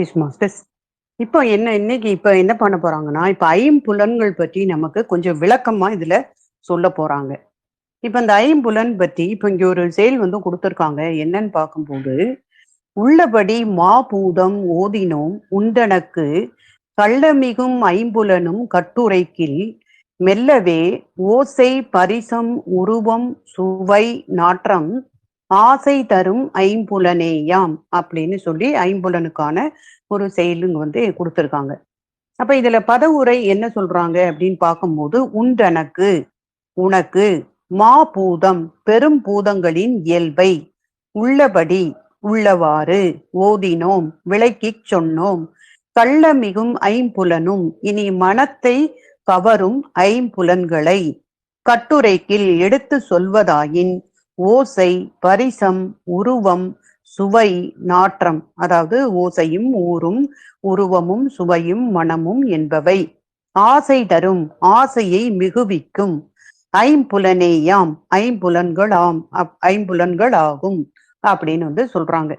S masters. இப்போ இன்னைக்கு என்ன பண்ண போறாங்கன்னா, இப்ப ஐம்புலன்கள் பற்றி நமக்கு கொஞ்சம் விளக்கமா இதுல சொல்ல போறாங்க. இப்ப இந்த ஐம்புலன் பத்தி இப்ப இங்க ஒரு செயல் குடுத்திருக்காங்க. என்னன்னு பார்க்கும்போது, உள்ளபடி மாபூதம் ஓதினோம் உண்டனக்கு கள்ளமிகும் ஐம்புலனும் கட்டுரைக்கில் மெல்லவே ஓசை பரிசம் உருவம் சுவை நாற்றம் ஆசை தரும் ஐம்புலனேயாம் அப்படின்னு சொல்லி ஐம்புலனுக்கான ஒரு செயலுங்க கொடுத்திருக்காங்க. அப்ப இதுல பதவுரை என்ன சொல்றாங்க அப்படின்னு பார்க்கும்போது, உண்டனக்கு உனக்கு மாபூதம் பெரும் பூதங்களின் இயல்பை உள்ளபடி உள்ளவாறு ஓதினோம் விளக்கிச் சொன்னோம் கள்ளமிகும் ஐம்புலனும் இனி மனத்தை கவரும் ஐம்புலன்களை கட்டுரைக்கில் எடுத்து சொல்வதாயின் ஓசை பரிசம் உருவம் சுவை நாற்றம், அதாவது ஓசையும் ஊரும் உருவமும் சுவையும் மனமும் என்பவை ஆசை தரும் ஆசையை மிகுவிக்கும் ஐம்புலனேயாம் ஐம்புலன்கள் ஆகும் அப்படின்னு சொல்றாங்க.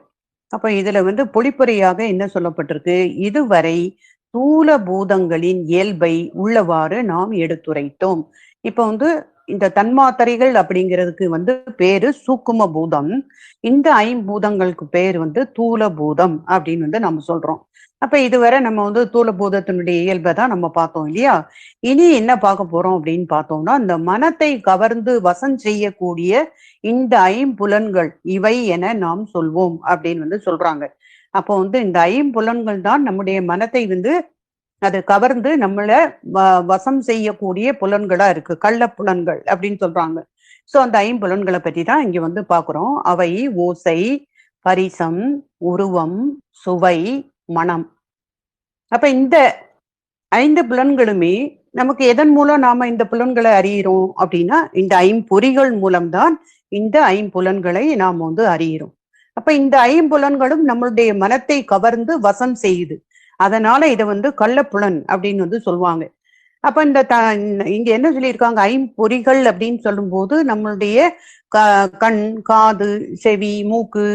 அப்ப இதுல பொழிப்புரையாக என்ன சொல்லப்பட்டிருக்கு, இதுவரை ஸ்தூல பூதங்களின் இயல்பை உள்ளவாறு நாம் எடுத்துரைத்தோம். இப்ப இந்த தன்மாத்திரைகள் அப்படிங்கிறதுக்கு பேரு சூக்கும பூதம். இந்த ஐம்பூதங்களுக்கு பேர் தூல பூதம் அப்படின்னு நம்ம சொல்றோம். அப்ப இதுவரை நம்ம தூல பூதத்தினுடைய இயல்பை தான் நம்ம பார்த்தோம் இல்லையா. இனி என்ன பார்க்க போறோம் அப்படின்னு பார்த்தோம்னா, இந்த மனத்தை கவர்ந்து வசம் செய்யக்கூடிய இந்த ஐம்புலன்கள் இவை என நாம் சொல்வோம் அப்படின்னு சொல்றாங்க. அப்போ இந்த ஐம்புலன்கள் தான் நம்முடைய மனத்தை அது கவர்ந்து நம்மள வசம் செய்யக்கூடிய புலன்களா இருக்கு, கள்ள புலன்கள் அப்படின்னு சொல்றாங்க. சோ அந்த ஐம்புலன்களை பற்றி தான் இங்க பாக்குறோம். அவை ஓசை பரிசம் உருவம் சுவை மனம். அப்ப இந்த 5 புலன்களுமே நமக்கு எதன் மூலம் நாம இந்த புலன்களை அறிகிறோம் அப்படின்னா, இந்த ஐம்பொறிகள் மூலம்தான் இந்த ஐம்புலன்களை நாம் அறிகிறோம். அப்ப இந்த ஐம்புலன்களும் நம்மளுடைய மனத்தை கவர்ந்து வசம் செய்யுது. அதனால இதை கள்ளப்புலன் அப்படின்னு சொல்லுவாங்க. அப்ப இங்க என்ன சொல்லியிருக்காங்க, ஐம்பொறிகள் அப்படின்னு சொல்லும் போது நம்மளுடைய கண் காது செவி மூக்கு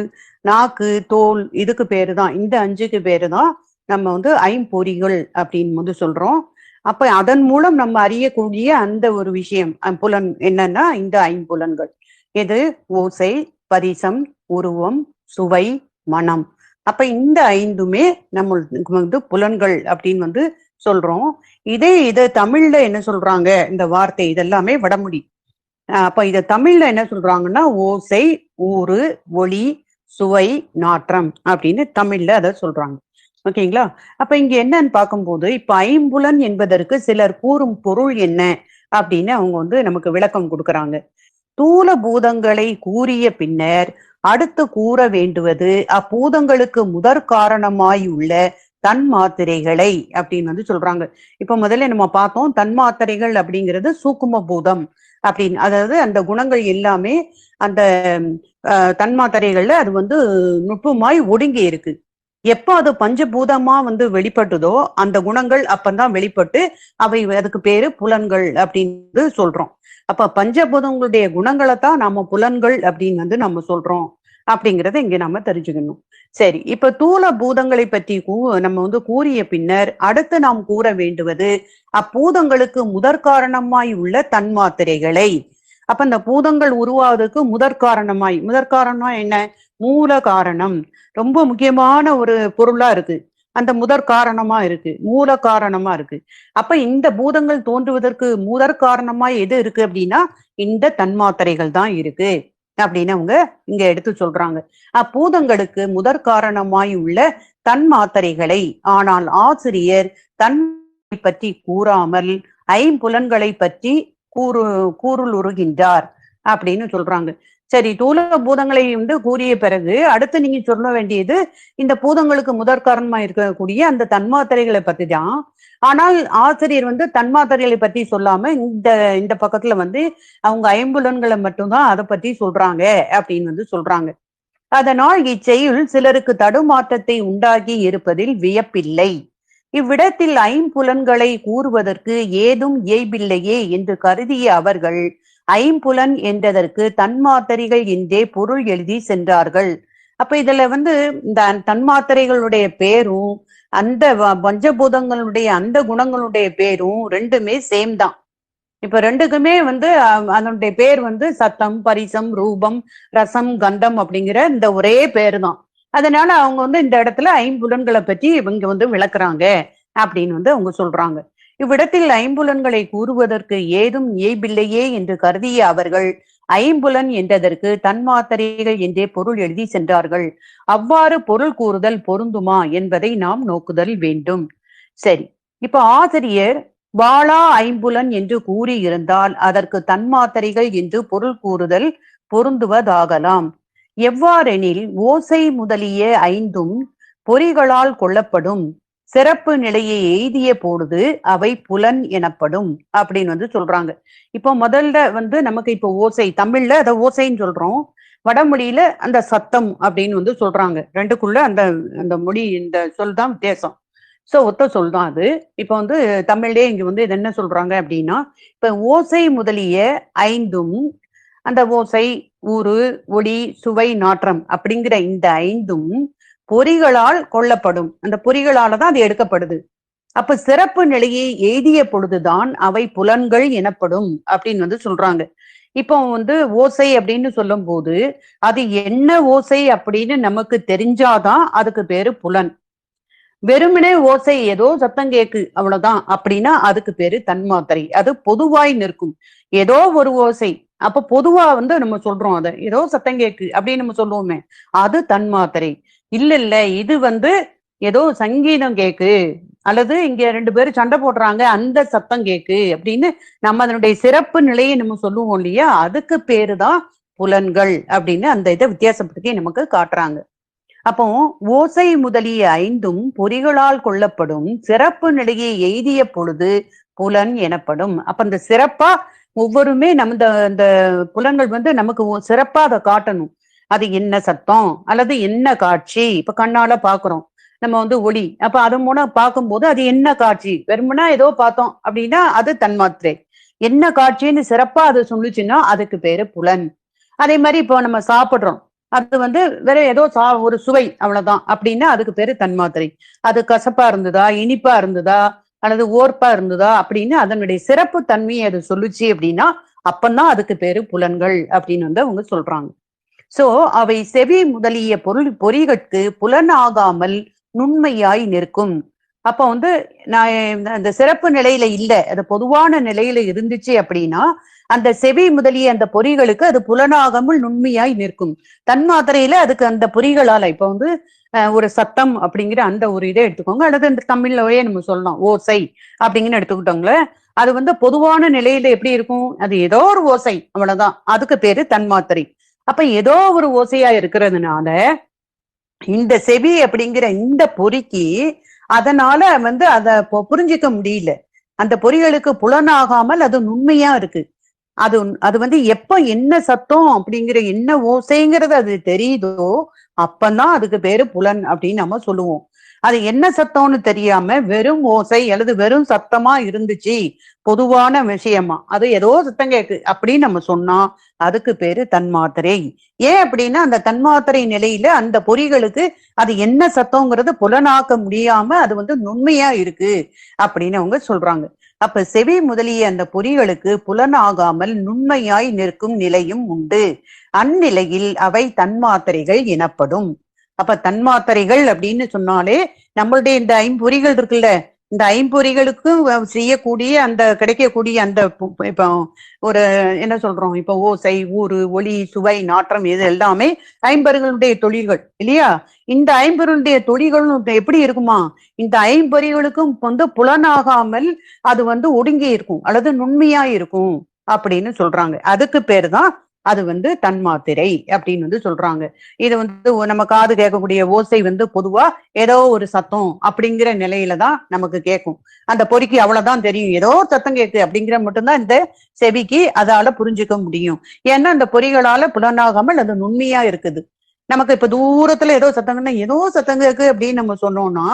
நாக்கு தோல் இதுக்கு பேரு தான், இந்த 5க்கு பேரு தான் நம்ம ஐம்பொறிகள் அப்படின்னு சொல்றோம். அப்ப அதன் மூலம் நம்ம அறியக்கூடிய அந்த ஒரு விஷயம் புலன் என்னன்னா இந்த ஐம்புலன்கள். இது ஓசை பரிசம் உருவம் சுவை மனம். அப்ப இந்த 5மே நம்மளுக்கு புலன்கள் அப்படின்னு சொல்றோம். இதை தமிழ்ல என்ன சொல்றாங்க, இந்த வார்த்தை இதெல்லாமே வடமொழி. அப்ப இத தமிழ்ல என்ன சொல்றாங்கன்னா, ஓசை ஊறு ஒளி சுவை நாற்றம் அப்படின்னு தமிழ்ல அதை சொல்றாங்க. ஓகேங்களா. அப்ப இங்க என்னன்னு பார்க்கும்போது, இப்ப ஐம்புலன் என்பதற்கு சிலர் கூறும் பொருள் என்ன அப்படின்னு அவங்க நமக்கு விளக்கம் கொடுக்கறாங்க. ஸ்தூல பூதங்களை கூறிய பின்னர் அடுத்து கூற வேண்டுவது அப்பூதங்களுக்கு முதற் காரணமாய் உள்ள தன்மாத்திரைகளை அப்படின்னு சொல்றாங்க. இப்ப முதல்ல நம்ம பார்த்தோம், தன்மாத்திரைகள் அப்படிங்கிறது சூக்கும பூதம் அப்படின்னு, அதாவது அந்த குணங்கள் எல்லாமே அந்த தன்மாத்திரைகள்ல அது நுட்பமாய் ஒடுங்கி இருக்கு. எப்ப அது பஞ்சபூதமா வெளிப்பட்டுதோ அந்த குணங்கள் அப்பதான் வெளிப்பட்டு அவை அதுக்கு பேரு புலன்கள் அப்படின்னு சொல்றோம். அப்ப பஞ்சபூதங்களுடைய குணங்களை தான் நாம புலன்கள் அப்படின்னு நம்ம சொல்றோம் அப்படிங்கறத இங்க நம்ம தெரிஞ்சுக்கணும். சரி, இப்ப தூல பூதங்களை பற்றி நம்ம கூறிய பின்னர் அடுத்து நாம் கூற வேண்டுவது அப்பூதங்களுக்கு முதற் காரணமாய் உள்ள தன்மாத்திரைகளை. அப்ப இந்த பூதங்கள் உருவாவதற்கு முதற் காரணமா என்ன, மூல காரணம் ரொம்ப முக்கியமான ஒரு பொருளா இருக்கு. அந்த முதற் காரணமா இருக்கு, மூல காரணமா இருக்கு. அப்ப இந்த பூதங்கள் தோன்றுவதற்கு முதற் காரணமா எது இருக்கு அப்படின்னா இந்த தன்மாத்திரைகள் தான் இருக்கு அப்படின்னு அவங்க இங்க எடுத்து சொல்றாங்க. அப்பூதங்களுக்கு முதற் காரணமாய் உள்ள தன்மாத்திரைகளை ஆனால் ஆசிரியர் தன் பற்றி கூறாமல் ஐம்புலன்களை பற்றி கூறுகின்றார் அப்படின்னு சொல்றாங்க. சரி, தூல பூதங்களை கூறிய பிறகு அடுத்து நீங்க சொல்ல வேண்டியது இந்த பூதங்களுக்கு முதற் காரணமா இருக்கக்கூடிய அந்த தன்மாத்திரைகளை பத்தி தான். ஆனால் ஆசிரியர் தன்மாத்திரைகளை பத்தி சொல்லாம இந்த பக்கத்துல அவங்க ஐம்புலன்களை மட்டும்தான் அதை பத்தி சொல்றாங்க அப்படின்னு சொல்றாங்க. அதனால் இச்செயல் சிலருக்கு தடுமாற்றத்தை உண்டாக்கி இருப்பதில் வியப்பில்லை. இவ்விடத்தில் ஐம்புலன்களை கூறுவதற்கு ஏதும் இயல்பில்லையே என்று கருதிய அவர்கள் ஐம்புலன் என்றதற்கு தன்மாத்திரைகள் என்றே பொருள் எழுதி சென்றார்கள். அப்ப இதுல வந்து இந்த தன்மாத்திரைகளுடைய பேரும் அந்த பஞ்சபூதங்களுடைய அந்த குணங்களுடைய பேரும் ரெண்டுமே சேம் தான். இப்ப ரெண்டுக்குமே வந்து அதனுடைய பேர் வந்து சத்தம், பரிசம், ரூபம், ரசம், கந்தம் அப்படிங்கிற இந்த ஒரே பேரு தான். அதனால அவங்க வந்து இந்த இடத்துல ஐம்புலன்களை பற்றி இவங்க வந்து விளக்குறாங்க அப்படின்னு வந்து அவங்க சொல்றாங்க. இவ்விடத்தில் ஐம்புலன்களை கூறுவதற்கு ஏதும் இயல்பில்லையே என்று கருதிய அவர்கள் ஐம்புலன் என்றதற்கு தன்மாத்திரைகள் என்றே பொருள் எழுதி சென்றார்கள். அவ்வாறு பொருள் கூறுதல் பொருந்துமா என்பதை நாம் நோக்குதல் வேண்டும். சரி, இப்ப ஆசிரியர் வாளா ஐம்புலன் என்று கூறியிருந்தால் அதற்கு தன்மாத்திரைகள் என்று பொருள் கூறுதல் பொருந்துவதாகலாம். எவ்வாறெனில் ஓசை முதலிய ஐந்தும் பொறிகளால் கொள்ளப்படும் சிறப்பு நிலையை எய்திய பொழுது அவை புலன் எனப்படும் அப்படின்னு வந்து சொல்றாங்க. இப்போ முதல்ல வந்து நமக்கு இப்போ ஓசை, தமிழ்ல அதை ஓசைன்னு சொல்றோம், வடமொழியில அந்த சத்தம் அப்படின்னு வந்து சொல்றாங்க. ரெண்டுக்குள்ள அந்த அந்த மொழி இந்த சொல் தான் வித்தியாசம். சோ ஒத்த சொல் தான் அது. இப்ப வந்து தமிழ்லயே இங்க வந்து இது என்ன சொல்றாங்க அப்படின்னா, இப்ப ஓசை முதலிய ஐந்தும், அந்த ஓசை, ஊறு, ஒளி, சுவை, நாற்றம் அப்படிங்கிற இந்த ஐந்தும் பொறிகளால் கொள்ளப்படும். அந்த பொறிகளால தான் அது எடுக்கப்படுது. அப்ப சிறப்பு நிலையை எய்திய பொழுதுதான் அவை புலன்கள் எனப்படும் அப்படின்னு வந்து சொல்றாங்க. இப்போ வந்து ஓசை அப்படின்னு சொல்லும் போது அது என்ன ஓசை அப்படின்னு நமக்கு தெரிஞ்சாதான் அதுக்கு பேரு புலன். வெறுமனே ஓசை ஏதோ சத்தம் கேக்கு அவ்வளவுதான் அப்படின்னா அதுக்கு பேரு தன்மாத்திரை. அது பொதுவாய் நிற்கும் ஏதோ ஒரு ஓசை. அப்ப பொதுவா வந்து நம்ம சொல்றோம், அதை ஏதோ சத்தம் கேக்கு அப்படின்னு நம்ம சொல்லுவோமே, அது தன்மாத்திரை. இல்ல இது வந்து ஏதோ சங்கீதம் கேக்கு, அல்லது இங்க ரெண்டு பேரும் சண்டை போடுறாங்க அந்த சத்தம் கேக்கு அப்படின்னு நம்ம அதனுடைய சிறப்பு நிலையை நம்ம சொல்லுவோம் இல்லையா, அதுக்கு பேருதான் புலன்கள் அப்படின்னு அந்த இதை வித்தியாசப்படுத்தி நமக்கு காட்டுறாங்க. அப்போ ஓசை முதலிய ஐந்தும் பொறிகளால் கொள்ளப்படும் சிறப்பு நிலையை எய்திய பொழுது புலன் எனப்படும். அப்ப இந்த சிறப்பா ஒவ்வொருமே நம்ம இந்த புலன்கள் வந்து நமக்கு சிறப்பா அதை காட்டணும். அது என்ன சத்தம் அல்லது என்ன காட்சி, இப்ப கண்ணால பாக்குறோம் நம்ம வந்து ஒளி, அப்ப அது மூலம் பார்க்கும்போது அது என்ன காட்சி, வெறுமனா ஏதோ பார்த்தோம் அப்படின்னா அது தன்மாத்திரை. என்ன காட்சின்னு சிறப்பா அது சொல்லுச்சுன்னா அதுக்கு பேரு புலன். அதே மாதிரி இப்போ நம்ம சாப்பிடுறோம், அது வந்து வேற ஏதோ ஒரு சுவை அவ்வளவுதான் அப்படின்னா அதுக்கு பேரு தன்மாத்திரை. அது கசப்பா இருந்ததா, இனிப்பா இருந்ததா, அல்லது ஓர்ப்பா இருந்ததா அப்படின்னு அதனுடைய சிறப்பு தன்மையை அது சொல்லுச்சு அப்படின்னா அப்பந்தான் அதுக்கு பேரு புலன்கள் அப்படின்னு வந்து அவங்க சொல்றாங்க. சோ அவை செவி முதலிய பொறிகட்கு புலன் ஆகாமல் நுண்மையாய் நிற்கும். அப்ப வந்து நான் அந்த சிறப்பு நிலையில இல்ல, அது பொதுவான நிலையில இருந்துச்சு அப்படின்னா அந்த செவி முதலிய அந்த பொறிகளுக்கு அது புலனாகாமல் நுண்மையாய் நிற்கும். தன்மாத்திரையில அதுக்கு அந்த பொறிகளால இப்ப வந்து ஒரு சத்தம் அப்படிங்கிற அந்த ஒரு இதை எடுத்துக்கோங்க, அல்லது இந்த தமிழ்லயே நம்ம சொல்லலாம் ஓசை அப்படிங்கன்னு எடுத்துக்கிட்டோங்களே, அது வந்து பொதுவான நிலையில எப்படி இருக்கும், அது ஏதோ ஒரு ஓசை அவ்வளவுதான், அதுக்கு பேரு தன்மாத்திரை. அப்ப ஏதோ ஒரு ஓசையா இருக்கிறதுனால இந்த செவி அப்படிங்கிற இந்த பொறிக்கு அதனால வந்து அதை புரிஞ்சிக்க முடியல. அந்த பொறிகளுக்கு புலனாகாமல் அது நுண்மையா இருக்கு. அது அது வந்து எப்ப என்ன சத்தம் அப்படிங்கிற என்ன ஓசைங்கிறது அது தெரியுதோ அப்பதான் அதுக்கு பேரு புலன் அப்படின்னு நம்ம சொல்லுவோம். அது என்ன சத்தம்னு தெரியாம வெறும் ஓசை அல்லது வெறும் சத்தமா இருந்துச்சு, பொதுவான விஷயமா அது ஏதோ சத்தம் கேக்கு அப்படின்னு நம்ம சொன்னா அதுக்கு பேரு தன்மாத்திரை. ஏன் அப்படின்னா அந்த தன்மாத்திரை நிலையில அந்த பொறிகளுக்கு அது என்ன சத்தம்ங்கிறது புலனாக்க முடியாம அது வந்து நுண்மையா இருக்கு அப்படின்னு அவங்க சொல்றாங்க. அப்ப செவி முதலிய அந்த பொறிகளுக்கு புலனாகாமல் நுண்மையாய் நிற்கும் நிலையும் உண்டு. அந்நிலையில் அவை தன்மாத்திரைகள் எனப்படும். அப்ப தன்மாத்திரைகள் அப்படின்னு சொன்னாலே நம்மளுடைய இந்த ஐம்பொறிகள் இருக்குல்ல, இந்த ஐம்பொறிகளுக்கும் செய்யக்கூடிய அந்த கிடைக்கக்கூடிய அந்த இப்போ ஒரு என்ன சொல்றோம், இப்ப ஓசை, ஊறு, ஒளி, சுவை, நாற்றம் இது எல்லாமே ஐம்பொறிகளுடைய தொழில்கள் இல்லையா. இந்த ஐம்பொறிகளுடைய தொழில்களும் எப்படி இருக்குமா, இந்த ஐம்பொறிகளுக்கும் வந்து புலனாகாமல் அது வந்து ஒடுங்கி இருக்கும் அல்லது நுண்மையா இருக்கும் அப்படின்னு சொல்றாங்க. அதுக்கு பேரு தான் அது வந்து தன்மாத்திரை அப்படின்னு வந்து சொல்றாங்க. இது வந்து நம்ம காது கேட்கக்கூடிய ஓசை வந்து பொதுவா ஏதோ ஒரு சத்தம் அப்படிங்கிற நிலையில தான் நமக்கு கேட்கும். அந்த பொறிக்கு அவ்வளவுதான் தெரியும், ஏதோ சத்தம் கேட்கு அப்படிங்கிற மட்டும்தான் இந்த செவிக்கு அதால புரிஞ்சுக்க முடியும். ஏன்னா அந்த பொறிகளால புலனாகாமல் அது நுண்மையா இருக்குது. நமக்கு இப்ப தூரத்துல ஏதோ சத்தங்கன்னா ஏதோ சத்தம் கேக்கு அப்படின்னு நம்ம சொன்னோம்னா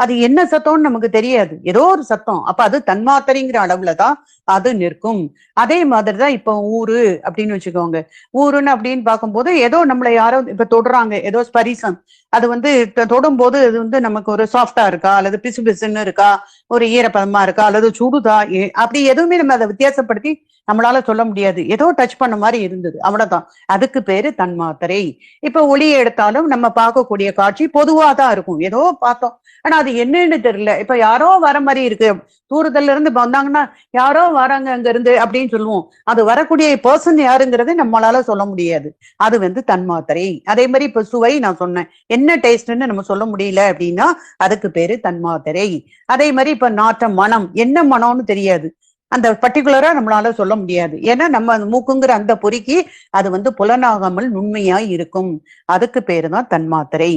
அது என்ன சத்தம்னு நமக்கு தெரியாது, ஏதோ ஒரு சத்தம். அப்ப அது தன்மாத்திரைங்கிற அளவுலதான் அது நிற்கும். அதே மாதிரிதான் இப்ப ஊரு அப்படின்னு வச்சுக்கோங்க. ஊருன்னு அப்படின்னு பார்க்கும்போது ஏதோ நம்மள யாரோ இப்ப தொடுறாங்க, ஏதோ ஸ்பரிசம். அது வந்து தொடும் போது அது வந்து நமக்கு ஒரு சாஃப்டா இருக்கா அல்லது பிசு பிசுன்னு இருக்கா, ஒரு ஈரப்பதமா இருக்கா அல்லது சுடுதா, அப்படி எதுவுமே நம்ம அதை வித்தியாசப்படுத்தி நம்மளால சொல்ல முடியாது. ஏதோ டச் பண்ண மாதிரி இருந்தது, அவ்வளவுதான். அதுக்கு பேரு தன்மாத்திரை. இப்ப ஒளியை எடுத்தாலும் நம்ம பார்க்கக்கூடிய காட்சி பொதுவா தான் இருக்கும், ஏதோ பார்த்தோம் ஆனா அது என்னன்னு தெரியல. இப்ப யாரோ வர மாதிரி இருக்கு, தூரத்துல இருந்து வந்தாங்கன்னா யாரோ வராங்க அங்க இருந்து அப்படின்னு சொல்லுவோம். அது வரக்கூடிய பர்சன் யாருங்கிறது நம்மளால சொல்ல முடியாது, அது வந்து தன்மாத்திரை. அதே மாதிரி இப்ப சுவை நான் சொன்னேன், என்ன டேஸ்ட்ன்னு நம்ம சொல்ல முடியல அப்படின்னா அதுக்கு பேரு தன்மாத்திரை. அதே மாதிரி இப்ப நாட்டம், மனம், என்ன மனம்னு தெரியாது, அந்த பர்டிகுலரா நம்மளால சொல்ல முடியாது. ஏன்னா நம்ம மூக்குங்கிற அந்த பொறிக்கு அது வந்து புலனாகாமல் நுண்மையாய் இருக்கும், அதுக்கு பேரு தான் தன்மாத்திரை.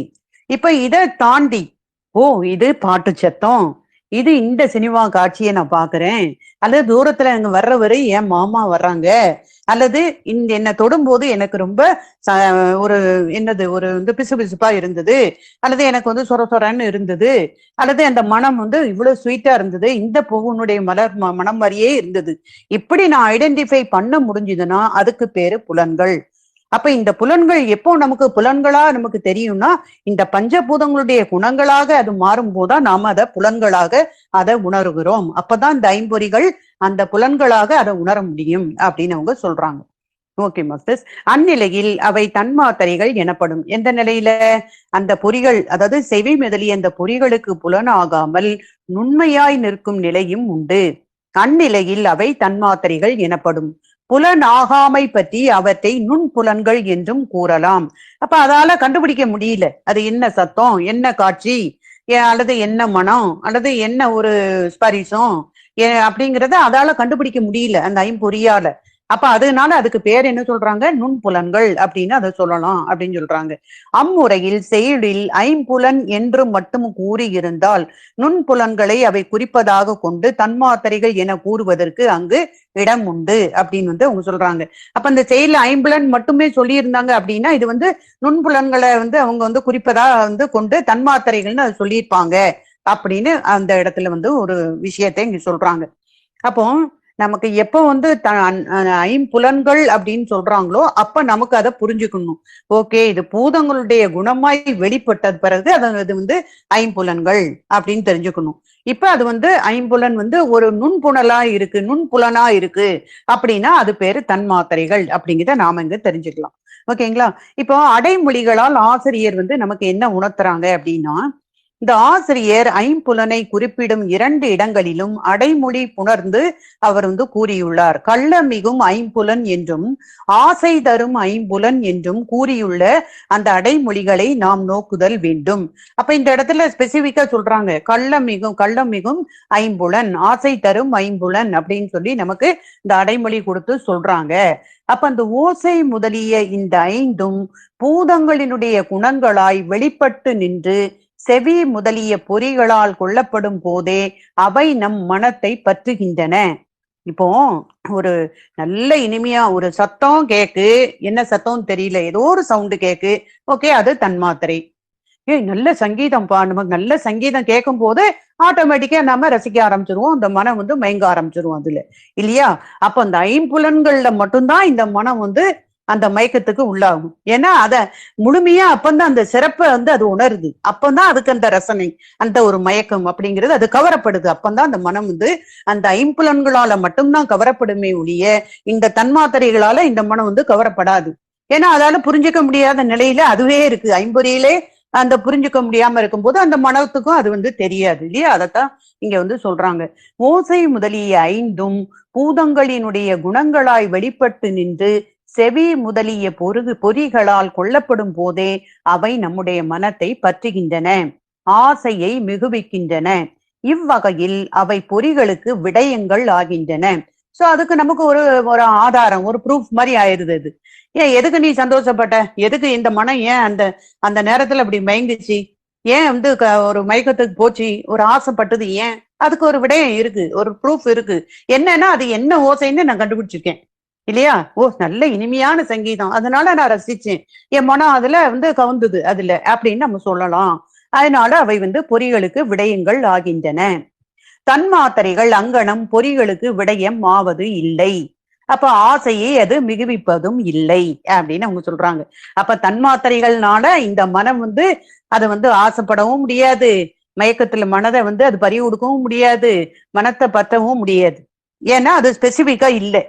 இப்ப இதை தாண்டி ஓ இது பாட்டு சத்தம், இது இந்த சினிமா காட்சியை நான் பாக்குறேன், அல்லது தூரத்துல அங்க வர்றவரு என் மாமா வர்றாங்க, அல்லது இந்த என்னை தொடும்போது எனக்கு ரொம்ப ஒரு என்னது ஒரு வந்து பிசு பிசுப்பா இருந்தது, அல்லது எனக்கு வந்து சொர சொரன்னு இருந்தது, அல்லது அந்த மனம் வந்து இவ்வளவு ஸ்வீட்டா இருந்தது, இந்த பூவுனுடைய மலர் மனம் மாதிரியே இருந்தது, இப்படி நான் ஐடென்டிஃபை பண்ண முடிஞ்சதுன்னா அதுக்கு பேரு புலன்கள். அப்ப இந்த புலன்கள் எப்போ நமக்கு புலன்களா நமக்கு தெரியும்னா இந்த பஞ்சபூதங்களுடைய குணங்களாக அது மாறும் போதுதான் நாம அதை புலன்களாக அதை உணர்கிறோம். அப்பதான் இந்த ஐம்பொறிகள் அந்த புலன்களாக அதை உணர முடியும் அப்படின்னு அவங்க சொல்றாங்க. Okay masters. அந்நிலையில் அவை தன்மாத்திரைகள் எனப்படும். எந்த நிலையில? அந்த பொறிகள், அதாவது செவி முதலிய அந்த பொறிகளுக்கு புலனாகாமல் நுண்மையாய் நிற்கும் நிலையும் உண்டு. அந்நிலையில் அவை தன்மாத்திரைகள் எனப்படும். புலனாகாமை பற்றி அவற்றை நுண்புலன்கள் என்றும் கூறலாம். அப்ப அதால கண்டுபிடிக்க முடியல அது என்ன சத்தம், என்ன காட்சி, அல்லது என்ன மனம், அல்லது என்ன ஒரு ஸ்பரிசம் அப்படிங்கறத அதால கண்டுபிடிக்க முடியல அந்த ஐம்பொறியால. அப்ப அதனால அதுக்கு பேர் என்ன சொல்றாங்க? நுண்புலன்கள் அப்படின்னு அதை சொல்லலாம் அப்படின்னு சொல்றாங்க. அம்முறையில் செயலில் ஐம்புலன் என்று மட்டும் கூறியிருந்தால் நுண்புலன்களை அவை குறிப்பதாக கொண்டு தன்மாத்திரைகள் என கூறுவதற்கு அங்கு இடம் உண்டு அப்படின்னு வந்து அவங்க சொல்றாங்க. அப்ப இந்த செயல் ஐம்புலன் மட்டுமே சொல்லி இருந்தாங்க அப்படின்னா இது வந்து நுண்புலன்களை வந்து அவங்க வந்து குறிப்பதா வந்து கொண்டு தன்மாத்திரைகள்னு அது சொல்லியிருப்பாங்க அப்படின்னு அந்த இடத்துல வந்து ஒரு விஷயத்தை இங்க சொல்றாங்க. அப்போ நமக்கு எப்ப வந்து ஐம்புலன்கள் அப்படின்னு சொல்றாங்களோ அப்ப நமக்கு அதை புரிஞ்சுக்கணும். ஓகே, இது பூதங்களுடைய குணமாய் வெளிப்பட்ட பிறகு அது வந்து ஐம்புலன்கள் அப்படின்னு தெரிஞ்சுக்கணும். இப்ப அது வந்து ஐம்புலன் வந்து ஒரு நுண்புணலா இருக்கு, நுண்புலனா இருக்கு அப்படின்னா அது பேரு தன்மாத்திரைகள் அப்படிங்கிறத நாம இங்க தெரிஞ்சுக்கலாம். ஓகேங்களா? இப்போ அடைமொழிகளால் ஆசிரியர் வந்து நமக்கு என்ன உணர்த்துறாங்க அப்படின்னா, இந்த ஆசிரியர் ஐம்புலனை குறிப்பிடும் 2 இடங்களிலும் அடைமொழி புணர்ந்து அவர் வந்து கூறியுள்ளார். கள்ள மிகும் ஐம்புலன் என்றும் ஆசை தரும் ஐம்புலன் என்றும் கூறியுள்ள அந்த அடைமொழிகளை நாம் நோக்குதல் வேண்டும். அப்ப இந்த இடத்துல ஸ்பெசிபிக்கா சொல்றாங்க, கள்ளம் மிகும் ஐம்புலன், ஆசை தரும் ஐம்புலன் அப்படின்னு சொல்லி நமக்கு இந்த அடைமொழி கொடுத்து சொல்றாங்க. அப்ப அந்த ஓசை முதலிய இந்த 5ம் பூதங்களினுடைய குணங்களாய் வெளிப்பட்டு நின்று செவி முதலிய பொறிகளால் கொள்ளப்படும் போதே அவை நம் மனத்தை பற்றுகின்றன. இப்போ ஒரு நல்ல இனிமையா ஒரு சத்தம் கேக்கு, என்ன சத்தம் தெரியல, ஏதோ ஒரு சவுண்டு கேக்கு, ஓகே அது தன்மாத்திரை. நல்ல சங்கீதம் நமக்கு நல்ல சங்கீதம் கேட்கும் போது ஆட்டோமேட்டிக்கா நாம ரசிக்க ஆரம்பிச்சிருவோம், அந்த மனம் வந்து மயங்க ஆரம்பிச்சிருவோம் அதுல, இல்லையா? அப்ப அந்த ஐம்புலன்கள்ல மட்டும்தான் இந்த மனம் வந்து அந்த மயக்கத்துக்கு உள்ளாகும். ஏன்னா அத முழுமையா அப்பந்தான் அந்த சிறப்பை வந்து அது உணருது, அப்பந்தான் அதுக்கு அந்த ரசனை, அந்த ஒரு மயக்கம் அப்படிங்கிறது அது கவரப்படுது. அப்பந்தான் அந்த மனம் வந்து அந்த ஐம்புலன்களால மட்டும்தான் கவரப்படுமே ஒழிய இந்த தன்மாத்திரைகளால இந்த மனம் வந்து கவரப்படாது. ஏன்னா அதால புரிஞ்சுக்க முடியாத நிலையில அதுவே இருக்கு, ஐம்பொறியிலே அந்த புரிஞ்சுக்க முடியாம இருக்கும்போது அந்த மனத்துக்கும் அது வந்து தெரியாது, இல்லையா? அதத்தான் இங்க வந்து சொல்றாங்க. ஓசை முதலிய 5ம் பூதங்களினுடைய குணங்களாய் வெளிப்பட்டு நின்று செவி முதலிய பொறிகளால் கொள்ளப்படும் போதே அவை நம்முடைய மனத்தை பற்றுகின்றன, ஆசையை மிகுவிக்கின்றன. இவ்வகையில் அவை பொறிகளுக்கு விடயங்கள் ஆகின்றன. சோ அதுக்கு நமக்கு ஒரு ஒரு ஆதாரம், ஒரு ப்ரூஃப் மாதிரி ஆயிருது அது. ஏன் எதுக்கு நீ சந்தோஷப்பட்ட, எதுக்கு இந்த மனம் ஏன் அந்த அந்த நேரத்துல அப்படி மயங்குச்சு, ஏன் வந்து ஒரு மயக்கத்துக்கு போச்சு, ஒரு ஆசைப்பட்டது ஏன், அதுக்கு ஒரு விடயம் இருக்கு, ஒரு ப்ரூஃப் இருக்கு. என்னன்னா அது என்ன ஓசைன்னு நான் கண்டுபிடிச்சிருக்கேன். இல்லையா? ஓ, நல்ல இனிமையான சங்கீதம், அதனால நான் ரசிச்சேன், என் மனம் அதுல கவுந்தது அதுல அப்படின்னு நம்ம சொல்லலாம். அதனால அவை பொறிகளுக்கு விடயங்கள் ஆகின்றன. தன்மாத்திரைகள் அங்கனம் பொறிகளுக்கு விடயம் ஆவது இல்லை. அப்ப ஆசையை அது மிகுவிப்பதும் இல்லை அப்படின்னு அவங்க சொல்றாங்க. அப்ப தன்மாத்திரைகள்னால இந்த மனம் அதை ஆசைப்படவும் முடியாது, மயக்கத்துல மனதை அது பறி கொடுக்கவும் முடியாது, மனத்தை பத்தவும் முடியாது. ஏன்னா அது ஸ்பெசிபிக்கா இல்லை.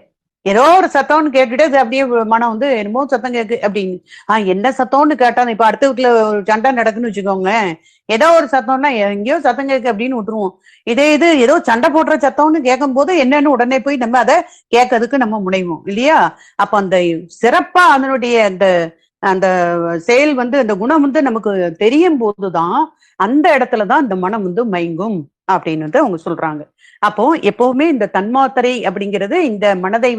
ஏதோ ஒரு சத்தம்னு கேட்டுட்டு அது அப்படியே மனம் என்னமோ சத்தம் கேக்கு அப்படின்னு. என்ன சத்தம்னு கேட்டா, இப்ப அடுத்த வீட்டுல ஒரு சண்டை நடக்குன்னு வச்சுக்கோங்க, ஏதோ ஒரு சத்தம்னா எங்கேயோ சத்தம் கேட்கு அப்படின்னு விட்டுருவோம். இதே இது ஏதோ சண்டை போடுற சத்தம்னு கேட்கும் போது என்னன்னு உடனே போய் நம்ம அதை கேட்கறதுக்கு நம்ம முனைவோம் இல்லையா? அப்ப அந்த சிறப்பா அதனுடைய அந்த அந்த செயல் அந்த குணம் நமக்கு தெரியும் போதுதான் அந்த இடத்துலதான் இந்த மனம் மயங்கும் அப்படின்னு அவங்க சொல்றாங்க. அப்போ எப்பவுமே இந்த தன்மாத்திரை அப்படிங்கிறது இந்த மனதை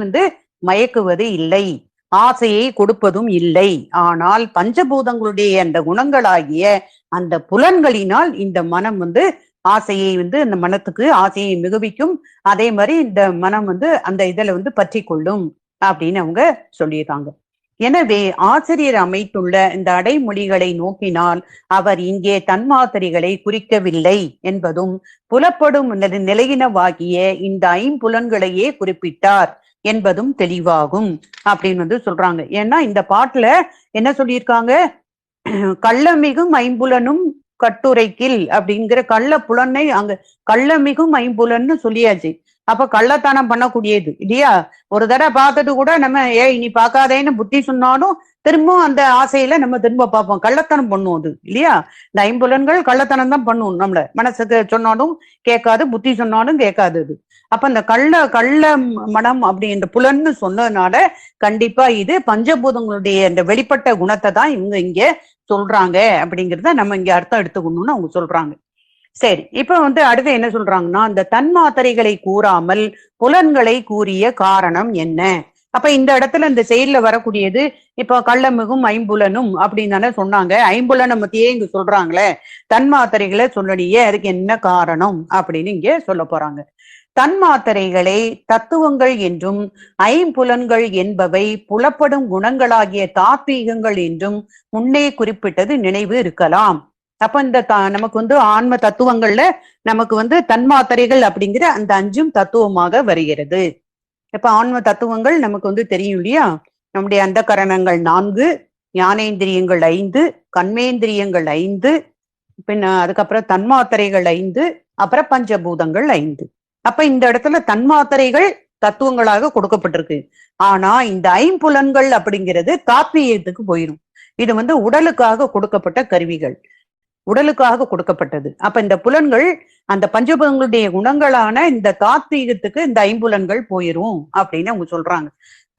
மயக்குவது இல்லை, ஆசையை கொடுப்பதும் இல்லை. ஆனால் பஞ்சபூதங்களுடைய அந்த குணங்களாகிய அந்த புலன்களினால் இந்த மனம் ஆசையை அந்த மனத்துக்கு ஆசையை மிகுவிக்கும். அதே மாதிரி இந்த மனம் அந்த இதுல பற்றி கொள்ளும் அப்படின்னு அவங்க சொல்லியிருக்காங்க. எனவே ஆசிரியர் அமைத்துள்ள இந்த அடைமொழிகளை நோக்கினால் அவர் இங்கே தன்மாத்திரைகளை குறிக்கவில்லை என்பதும், புலப்படும் நிலையினவாகிய இந்த ஐம்புலன்களையே குறிப்பிட்டார் என்பதும் தெளிவாகும் அப்படின்னு சொல்றாங்க. ஏன்னா இந்த பாட்டுல என்ன சொல்லியிருக்காங்க, கள்ளமிகும் ஐம்புலனும் கட்டுரைக்கில் அப்படிங்கிற கள்ள புலனை அங்க கள்ளமிகும் ஐம்புலன்னு சொல்லியாச்சு. அப்ப கள்ளத்தனம் பண்ணக்கூடியது இல்லையா? ஒரு தடவை பார்த்துட்டு கூட நம்ம இனி பார்க்காதேன்னு புத்தி சொன்னாலும் திரும்பவும் அந்த ஆசையில நம்ம திரும்ப பார்ப்போம், கள்ளத்தனம் பண்ணுவோம் அது இல்லையா? இந்த ஐம்புலன்கள் கள்ளத்தனம் தான் பண்ணுவோம், நம்மள மனசுக்கு சொன்னாலும் கேட்காது, புத்தி சொன்னாலும் கேட்காது அது. அப்ப இந்த கள்ள மனம் அப்படின்ற புலன்னு சொன்னதுனால கண்டிப்பா இது பஞ்சபூதங்களுடைய இந்த வெளிப்பட்ட குணத்தை தான் இவங்க இங்க சொல்றாங்க அப்படிங்கிறத நம்ம இங்க அர்த்தம் எடுத்துக்கணும்னு அவங்க சொல்றாங்க. சரி, இப்ப அடுத்து என்ன சொல்றாங்கன்னா, அந்த தன்மாத்திரைகளை கூறாமல் புலன்களை கூறிய காரணம் என்ன? அப்ப இந்த இடத்துல இந்த செயல்ல வரக்கூடியது இப்ப கள்ளமிகும் ஐம்புலனும் அப்படின்னு தானே சொன்னாங்க. ஐம்புலனை மத்தியே இங்க சொல்றாங்களே, தன்மாத்திரைகளை சொல்லலையே, அதுக்கு என்ன காரணம் அப்படின்னு இங்க சொல்ல போறாங்க. தன்மாத்திரைகளை தத்துவங்கள் என்றும் ஐம்புலன்கள் என்பவை புலப்படும் குணங்களாகிய தாத்வீகங்கள் என்றும் முன்னே குறிப்பிட்டது நினைவு இருக்கலாம். அப்ப இந்த நமக்கு ஆன்ம தத்துவங்கள்ல நமக்கு தன்மாத்திரைகள் அப்படிங்கிற அந்த அஞ்சும் தத்துவமாக வருகிறது. இப்ப ஆன்ம தத்துவங்கள் நமக்கு தெரியும் இல்லையா? நம்முடைய அந்த கரணங்கள் 4, ஞானேந்திரியங்கள் 5, கண்மேந்திரியங்கள் 5, பின்ன அதுக்கப்புறம் தன்மாத்திரைகள் 5, அப்புறம் பஞ்சபூதங்கள் 5. அப்ப இந்த இடத்துல தன்மாத்திரைகள் தத்துவங்களாக கொடுக்கப்பட்டிருக்கு. ஆனா இந்த ஐம்புலன்கள் அப்படிங்கிறது தாத்வீகத்துக்கு போயிடும். இது உடலுக்காக கொடுக்கப்பட்ட கருவிகள், உடலுக்காக கொடுக்கப்பட்டது. அப்ப இந்த புலன்கள் அந்த பஞ்சபூதங்களுடைய குணங்களான இந்த தாத்வீகத்துக்கு இந்த ஐம்புலன்கள் போயிரும் அப்படின்னு அவங்க சொல்றாங்க.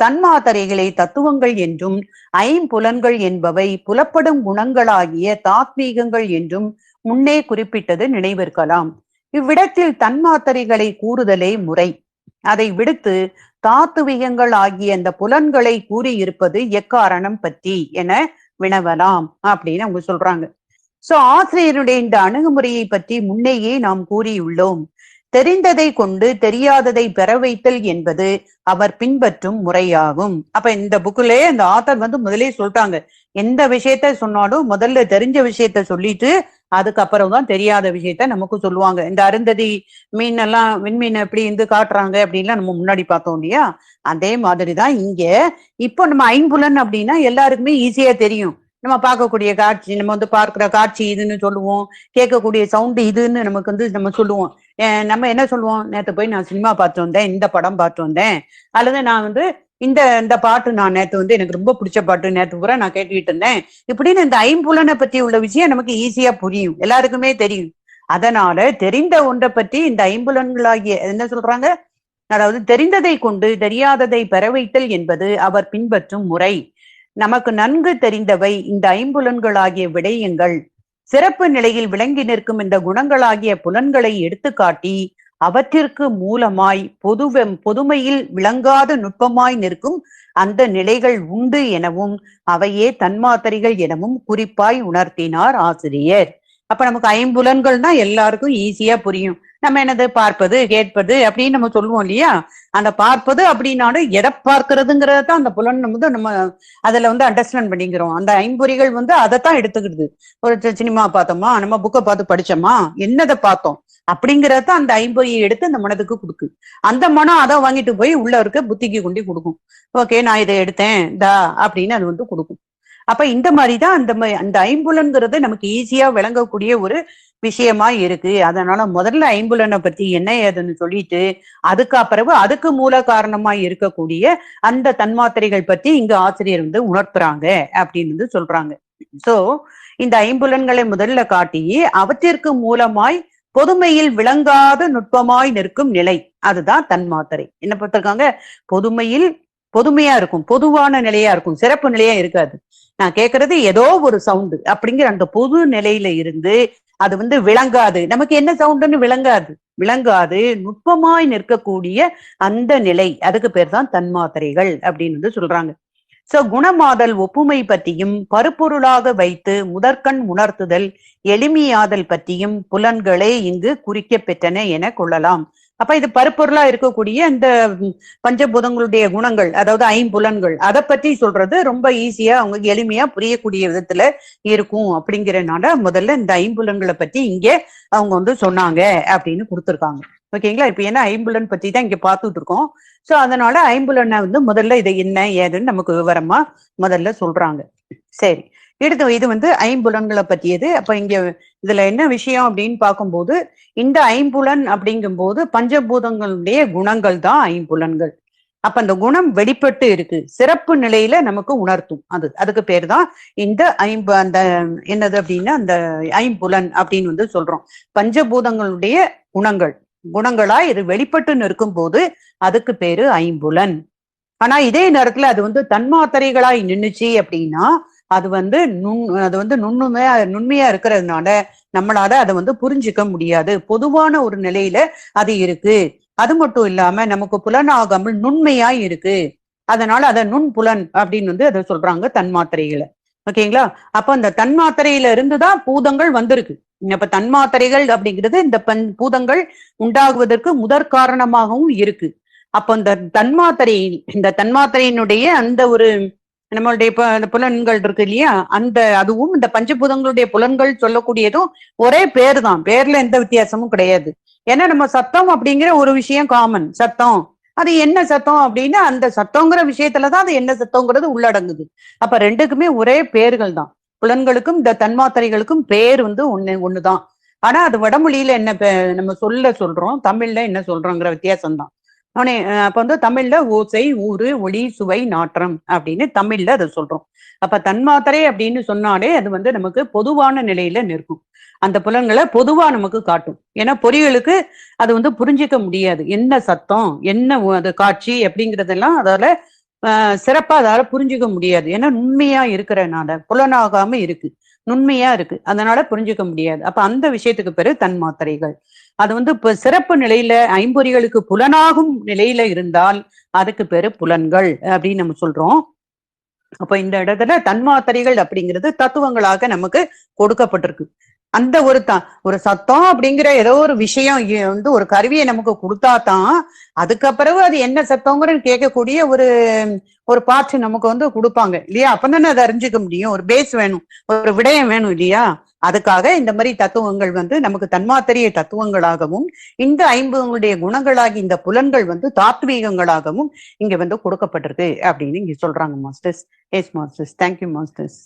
தன்மாத்திரைகளை தத்துவங்கள் என்றும் ஐம்புலன்கள் என்பவை புலப்படும் குணங்களாகிய தாத்வீகங்கள் என்றும் முன்னே குறிப்பிட்டது நினைவிருக்கலாம். இவ்விடத்தில் தன்மாத்திரைகளை கூறுதலே முறை. அதை விடுத்து தாத்துவிகங்கள் ஆகிய அந்த புலன்களை கூறியிருப்பது எக்காரணம் பற்றி என வினவலாம் அப்படின்னு அவங்க சொல்றாங்க. சோ ஆசிரியருடைய இந்த அணுகுமுறையை பற்றி முன்னேயே நாம் கூறியுள்ளோம். தெரிந்ததை கொண்டு தெரியாததை பெற வைத்தல் என்பது அவர் பின்பற்றும் முறையாகும். அப்ப இந்த புக்குலே இந்த ஆத்தர் முதலே சொல்லிட்டாங்க, எந்த விஷயத்த சொன்னாலும் முதல்ல தெரிஞ்ச விஷயத்த சொல்லிட்டு அதுக்கப்புறம் தான் தெரியாத விஷயத்த நமக்கு சொல்லுவாங்க. இந்த அருந்ததி மீன் எல்லாம் விண்மீன் எப்படி காட்டுறாங்க அப்படின்லாம் நம்ம முன்னாடி பார்த்தோம் இல்லையா? அதே மாதிரிதான் இங்க. இப்போ நம்ம ஐம்புலன் அப்படின்னா எல்லாருக்குமே ஈஸியா தெரியும். நம்ம பார்க்கக்கூடிய காட்சி, நம்ம பார்க்கிற காட்சி இதுன்னு சொல்லுவோம், கேட்கக்கூடிய சவுண்டு இதுன்னு நமக்கு நம்ம சொல்லுவோம். நம்ம என்ன சொல்லுவோம், நேற்று போய் நான் சினிமா பார்த்து வந்தேன், இந்த படம் பார்த்து வந்தேன், அல்லது நான் இந்த இந்த பாட்டு நான் நேற்று எனக்கு ரொம்ப பிடிச்ச பாட்டு நேற்று பூரா நான் கேட்டுக்கிட்டு இருந்தேன், இப்படின்னு இந்த ஐம்புலனை பத்தி உள்ள விஷயம் நமக்கு ஈஸியா புரியும், எல்லாருக்குமே தெரியும். அதனால தெரிந்த ஒன்றை பற்றி இந்த ஐம்புலன்களாகிய என்ன சொல்றாங்க, அதாவது தெரிந்ததை கொண்டு தெரியாததை பெற வைத்தல் என்பது அவர் பின்பற்றும் முறை. நமக்கு நன்கு தெரிந்தவை இந்த ஐம்புலன்களாகிய விடயங்கள். சிறப்பு நிலையில் விளங்கி நிற்கும் இந்த குணங்களாகிய புலன்களை எடுத்துக்காட்டி அவற்றிற்கு மூலமாய் பொதுமையில் விளங்காத நுட்பமாய் நிற்கும் அந்த நிலைகள் உண்டு எனவும் அவையே தன்மாத்திரைகள் எனவும் குறிப்பாய் உணர்த்தினார் ஆசிரியர். அப்ப நமக்கு ஐம்புலன்கள்னா எல்லாருக்கும் ஈஸியா புரியும். நம்ம என்னது பார்ப்பது கேட்பது அப்படின்னு நம்ம சொல்லுவோம் இல்லையா. அந்த பார்ப்பது அப்படின்னாலும் எதை பார்க்கிறதுங்கிறத தான் அந்த புலன் வந்து நம்ம அதுல வந்து அண்டர்ஸ்டாண்ட் பண்ணிக்கிறோம். அந்த ஐம்பொறிகள் வந்து அதைத்தான் எடுத்துக்கிடுது. ஒரு சினிமா பார்த்தோமா, நம்ம புக்கை பார்த்து படிச்சோமா, என்னதை பார்த்தோம் அப்படிங்கறத அந்த ஐம்பொறியை எடுத்து அந்த மனதுக்கு கொடுக்கு. அந்த மனம் அதை வாங்கிட்டு போய் உள்ள இருக்க புத்திக்கு கொண்டு கொடுக்கும். ஓகே, நான் இதை எடுத்தேன் தா அப்படின்னு அது வந்து கொடுக்கும். அப்ப இந்த மாதிரிதான் அந்த ஐம்புலன்கிறது நமக்கு ஈஸியா விளங்கக்கூடிய ஒரு விஷயமா இருக்கு. அதனால முதல்ல ஐம்புலனை பத்தி என்ன ஏதுன்னு சொல்லிட்டு அதுக்கு மூல காரணமா இருக்கக்கூடிய அந்த தன்மாத்திரைகள் பத்தி இங்க ஆசிரியர் வந்து உணர்த்துறாங்க அப்படின்னு வந்து சொல்றாங்க. சோ இந்த ஐம்புலன்களை முதல்ல காட்டி அவற்றிற்கு மூலமாய் பொதுமையில் விளங்காத நுட்பமாய் நிற்கும் நிலை, அதுதான் தன்மாத்திரை. என்ன பார்த்திருக்காங்க, பொதுமையா இருக்கும், பொதுவான நிலையா இருக்கும், சிறப்பு நிலையா இருக்காது. நான் கேட்கறது ஏதோ ஒரு சவுண்டு அப்படிங்கிற அந்த பொது நிலையில இருந்து அது வந்து விளங்காது, நமக்கு என்ன சவுண்டுன்னு விளங்காது நுட்பமாய் நிற்கக்கூடிய அந்த நிலை, அதுக்கு பேர் தான் தன்மாத்திரைகள் அப்படின்னு வந்து சொல்றாங்க. சோ குணமாதல் ஒப்புமை பற்றியும் பருப்பொருளாக வைத்து முதற்கண் உணர்த்துதல் எளிமையாதல் பற்றியும் புலன்களே இங்கு குறிக்க பெற்றன என கொள்ளலாம். அப்ப இது பருப்பொருளா இருக்கக்கூடிய இந்த பஞ்சபூதங்களுடைய குணங்கள், அதாவது ஐம்புலன்கள், அதை பற்றி சொல்றது ரொம்ப ஈஸியா அவங்க எளிமையா புரியக்கூடிய விதத்துல இருக்கும் அப்படிங்கிறனால முதல்ல இந்த ஐம்புலன்களை பத்தி இங்கே அவங்க வந்து சொன்னாங்க அப்படின்னு கொடுத்துருக்காங்க. ஓகேங்களா. இப்ப ஏன்னா ஐம்புலன் பத்தி தான் இங்க பார்த்துட்டு இருக்கோம். சோ அதனால ஐம்புலனை வந்து முதல்ல இது என்ன ஏதுன்னு நமக்கு விவரமா முதல்ல சொல்றாங்க. சரி, இது வந்து ஐம்புலன்களை பற்றியது. அப்ப இங்க இதுல என்ன விஷயம் அப்படின்னு பார்க்கும்போது, இந்த ஐம்புலன் அப்படிங்கும் போது பஞ்சபூதங்களுடைய குணங்கள் தான் ஐம்புலன்கள். அப்ப அந்த குணம் வெளிப்பட்டு இருக்கு, சிறப்பு நிலையில நமக்கு உணர்த்தும். அதுக்கு பேர் தான் இந்த அந்த என்னது அப்படின்னா அந்த ஐம்புலன் அப்படின்னு வந்து சொல்றோம். பஞ்சபூதங்களுடைய குணங்களா இது வெளிப்பட்டு நிற்கும் போது அதுக்கு பேரு ஐம்புலன். ஆனா இதே நேரத்துல அது வந்து தன்மாத்திரைகளாய் நின்னுச்சு அப்படின்னா அது வந்து நுண்மையா இருக்கிறதுனால நம்மளால அதை வந்து புரிஞ்சுக்க முடியாது. பொதுவான ஒரு நிலையில அது இருக்கு. அது மட்டும் இல்லாம நமக்கு புலனாகாமல் நுண்மையாய் இருக்கு. அதனால அதை நுண்புலன் அப்படின்னு வந்து அதை சொல்றாங்க தன்மாத்திரைகளை. ஓகேங்களா. அப்ப அந்த தன்மாத்திரையில இருந்துதான் பூதங்கள் வந்திருக்கு. அப்ப தன்மாத்திரைகள் அப்படிங்கிறது இந்த பூதங்கள் உண்டாகுவதற்கு முதற் காரணமாகவும் இருக்கு. அப்ப இந்த தன்மாத்திரையினுடைய அந்த ஒரு நம்மளுடைய புலன்கள் இருக்கு இல்லையா, அதுவும் இந்த பஞ்சபூதங்களுடைய புலன்கள் சொல்லக்கூடியதும் ஒரே பேர் தான், பேர்ல எந்த வித்தியாசமும் கிடையாது. ஏன்னா நம்ம சத்தம் அப்படிங்கிற ஒரு விஷயம் காமன். சத்தம், அது என்ன சத்தம் அப்படின்னா அந்த சத்தங்கிற விஷயத்துலதான் அது என்ன சத்தங்கிறது உள்ளடங்குது. அப்ப ரெண்டுக்குமே ஒரே பேர்கள் தான். புலன்களுக்கும் இந்த தன்மாத்திரைகளுக்கும் பேர் வந்து ஒண்ணுதான். ஆனா அது வடமொழியில என்ன நம்ம சொல்றோம், தமிழ்ல என்ன சொல்றோங்கிற வித்தியாசம் தான். அப்ப வந்து தமிழ்ல ஓசை, ஊறு, ஒளி, சுவை, நாற்றம் அப்படின்னு தமிழ்ல அதை சொல்றோம். அப்ப தன்மாத்திரை அப்படின்னு சொன்னாலே அது வந்து நமக்கு பொதுவான நிலையில நிற்கும். அந்த புலன்களை பொதுவா நமக்கு காட்டும். ஏன்னா பொறிகளுக்கு அது வந்து புரிஞ்சிக்க முடியாது, என்ன சத்தம் என்ன அது காட்சி அப்படிங்கிறதெல்லாம் அதால சிறப்பா அதால புரிஞ்சுக்க முடியாது. ஏன்னா நுண்மையா இருக்கிறனால, புலனாகாம இருக்கு, நுண்மையா இருக்கு, அதனால புரிஞ்சுக்க முடியாது. அப்ப அந்த விஷயத்துக்கு பேரு தன்மாத்திரைகள். அது வந்து இப்ப சிறப்பு நிலையில ஐம்பொறிகளுக்கு புலனாகும் நிலையில இருந்தால் அதுக்கு பேரு புலன்கள் அப்படின்னு நம்ம சொல்றோம். அப்ப இந்த இடத்துல தன்மாத்திரைகள் அப்படிங்கிறது தத்துவங்களாக நமக்கு கொடுக்கப்பட்டிருக்கு. அந்த ஒரு சத்தம் அப்படிங்கிற ஏதோ ஒரு விஷயம் வந்து ஒரு கருவியை நமக்கு கொடுத்தாதான் அதுக்கப்புறம் அது என்ன சத்தங்கிற கேட்கக்கூடிய ஒரு பாட்டு நமக்கு வந்து கொடுப்பாங்க இல்லையா. அப்பதானே அதை அறிஞ்சுக்க முடியும். ஒரு பேஸ் வேணும், ஒரு விடயம் வேணும் இல்லையா. அதுக்காக இந்த மாதிரி தத்துவங்கள் வந்து நமக்கு தன்மாத்திரைய தத்துவங்களாகவும் இந்த ஐம்புலன்களுடைய குணங்களாகி இந்த புலன்கள் வந்து தாத்வீகங்களாகவும் இங்க வந்து கொடுக்கப்பட்டிருக்கு அப்படின்னு இங்க சொல்றாங்க masters. S masters, thank you masters.